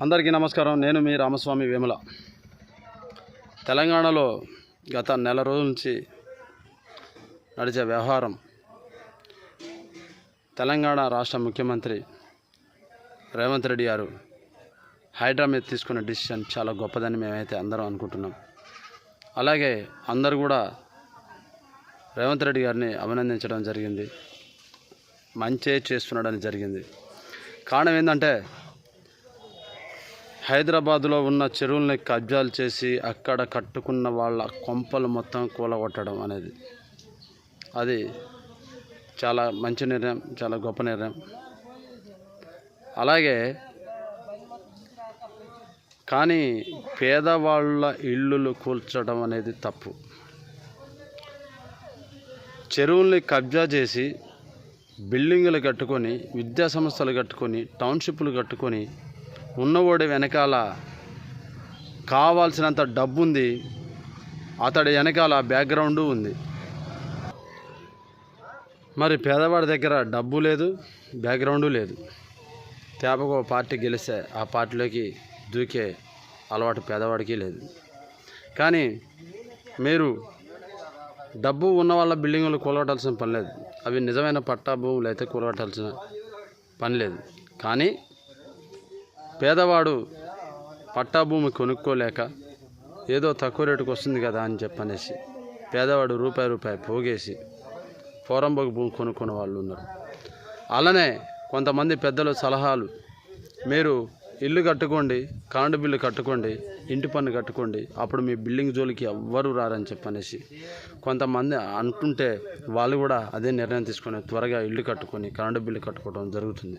అందరికీ నమస్కారం. నేను మీ రామస్వామి వేముల. తెలంగాణలో గత నెల రోజుల నుంచి నడిచే వ్యవహారం, తెలంగాణ రాష్ట్ర ముఖ్యమంత్రి రేవంత్ రెడ్డి గారు హైడ్రా మీద తీసుకున్న డిసిషన్ చాలా గొప్పదని మేమైతే అందరం అనుకుంటున్నాం. అలాగే అందరూ కూడా రేవంత్ రెడ్డి గారిని అభినందించడం జరిగింది. మంచే చేస్తున్నాడని జరిగింది. కారణం ఏంటంటే, హైదరాబాదులో ఉన్న చెరువుల్ని కబ్జాలు చేసి అక్కడ కట్టుకున్న వాళ్ళ కొంపలు మొత్తం కూలగొట్టడం అనేది అది చాలా మంచి నిర్ణయం, చాలా గొప్ప నిర్ణయం. అలాగే కానీ పేదవాళ్ళ ఇళ్ళు కూల్చడం అనేది తప్పు. చెరువుల్ని కబ్జా చేసి బిల్డింగులు కట్టుకొని, విద్యా సంస్థలు కట్టుకొని, టౌన్షిప్లు కట్టుకొని ఉన్నవాడి వెనకాల కావాల్సినంత డబ్బు ఉంది, అతడి వెనకాల బ్యాక్గ్రౌండు ఉంది. మరి పేదవాడి దగ్గర డబ్బు లేదు, బ్యాక్గ్రౌండు లేదు. తేపకు పార్టీ గెలిస్తే ఆ పార్టీలోకి దూకే అలవాటు పేదవాడికి లేదు. కానీ మీరు డబ్బు ఉన్న వాళ్ళ బిల్డింగులు కూలగొట్టాల్సిన పని లేదు. అవి నిజమైన పట్టా భూములు అయితే కూలగొట్టాల్సిన పని లేదు. కానీ పేదవాడు పట్టా భూమి కొనుక్కోలేక ఏదో తక్కువ రేటుకు వస్తుంది కదా అని చెప్పనేసి పేదవాడు రూపాయి పోగేసి పోరంబోకు భూమి కొనుక్కున్న వాళ్ళు ఉన్నారు. అలానే కొంతమంది పెద్దల సలహాలు, మీరు ఇల్లు కట్టుకోండి, కరెంటు బిల్లు కట్టుకోండి, ఇంటి పన్ను కట్టుకోండి, అప్పుడు మీ బిల్డింగ్ జోలికి ఎవ్వరూ రారని చెప్పనేసి కొంతమంది అంటుంటే వాళ్ళు కూడా అదే నిర్ణయం తీసుకొని త్వరగా ఇల్లు కట్టుకొని కరెంటు బిల్లు కట్టుకోవడం జరుగుతుంది.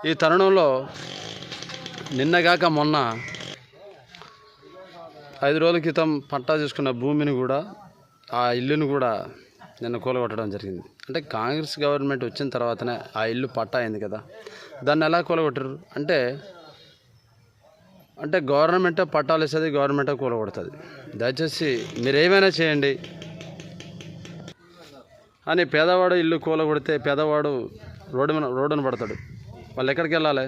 ఈ తరుణంలో నిన్నగాక మొన్న 5 రోజుల క్రితం పట్టా చేసుకున్న భూమిని కూడా, ఆ ఇల్లును కూడా నిన్న కూలగొట్టడం జరిగింది. అంటే కాంగ్రెస్ గవర్నమెంట్ వచ్చిన తర్వాతనే ఆ ఇల్లు పట్టా అయింది కదా, దాన్ని ఎలా కూలగొట్టరు అంటే గవర్నమెంటే పట్టాలు ఇస్తుంది, గవర్నమెంటే కూలగొడుతుంది. దయచేసి మీరు ఏమైనా చేయండి అని పేదవాడు ఇల్లు కూలగొడితే పేదవాడు రోడ్డున పడతాడు. వాళ్ళు ఎక్కడికి వెళ్ళాలి?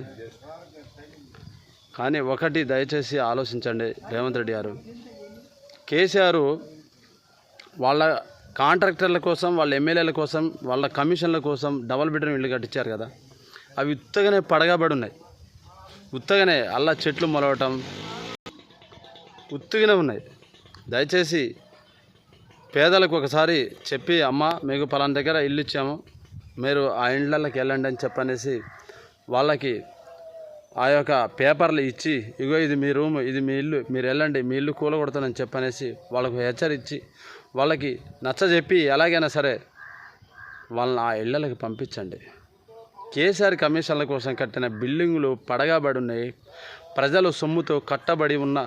కానీ ఒకటి దయచేసి ఆలోచించండి రేవంత్ రెడ్డి గారు. కేసీఆర్ వాళ్ళ కాంట్రాక్టర్ల కోసం, వాళ్ళ ఎమ్మెల్యేల కోసం, వాళ్ళ కమిషన్ల కోసం డబల్ బెడ్రూమ్ ఇల్లు కట్టించారు కదా, అవి ఉత్తగానే పడగాబడి ఉన్నాయి. ఉత్తగానే అల్లా చెట్లు మొలవటం ఉత్తగానే ఉన్నాయి. దయచేసి పేదలకు ఒకసారి చెప్పి, అమ్మ మీకు పలానా దగ్గర ఇల్లు ఇచ్చాము, మీరు ఆ ఇండ్లకి వెళ్ళండి అని చెప్పనేసి వాళ్ళకి ఆ యొక్క పేపర్లు ఇచ్చి, ఇగో ఇది మీ రూమ్, ఇది మీ ఇల్లు, మీరు వెళ్ళండి, మీ ఇల్లు కూలగొడతానని చెప్పనేసి వాళ్ళకు హెచ్చరించి, వాళ్ళకి నచ్చజెప్పి ఎలాగైనా సరే వాళ్ళని ఆ ఇళ్ళకి పంపించండి. కేసీఆర్ కమిషన్ల కోసం కట్టిన బిల్డింగులు పడగాబడి ఉన్నాయి. ప్రజలు సొమ్ముతో కట్టబడి ఉన్న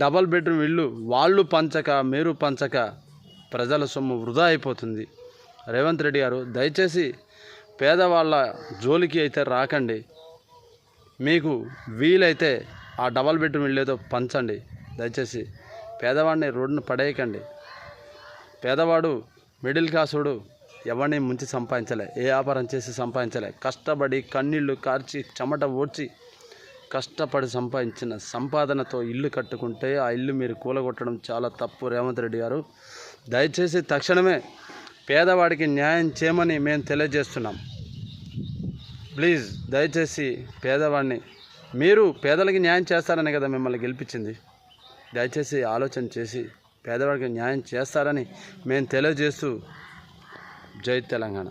డబల్ బెడ్రూమ్ ఇల్లు వాళ్ళు పంచక, మీరు పంచక ప్రజల సొమ్ము వృధా అయిపోతుంది. రేవంత్ రెడ్డి గారు దయచేసి పేదవాళ్ళ జోలికి అయితే రాకండి. మీకు వీలైతే ఆ డబల్ బెడ్రూమ్ ఇల్లు ఏదో పంచండి. దయచేసి పేదవాడిని రోడ్డును పడేయకండి. పేదవాడు మిడిల్ క్లాసుడు ఎవరిని ముంచి సంపాదించలే, ఏ వ్యాపారం చేసి సంపాదించలే. కష్టపడి కన్నీళ్లు కార్చి చెమట ఓడ్చి కష్టపడి సంపాదించిన సంపాదనతో ఇల్లు కట్టుకుంటే ఆ ఇల్లు మీరు కూలగొట్టడం చాలా తప్పు. రేవంత్ రెడ్డి గారు దయచేసి తక్షణమే పేదవాడికి న్యాయం చేయమని మేము తెలియజేస్తున్నాం. ప్లీజ్ దయచేసి పేదవాడిని, మీరు పేదలకి న్యాయం చేస్తారని కదా మిమ్మల్ని గెలిపించింది. దయచేసి ఆలోచన చేసి పేదవాడికి న్యాయం చేస్తారని మేము తెలియజేస్తూ జై తెలంగాణ.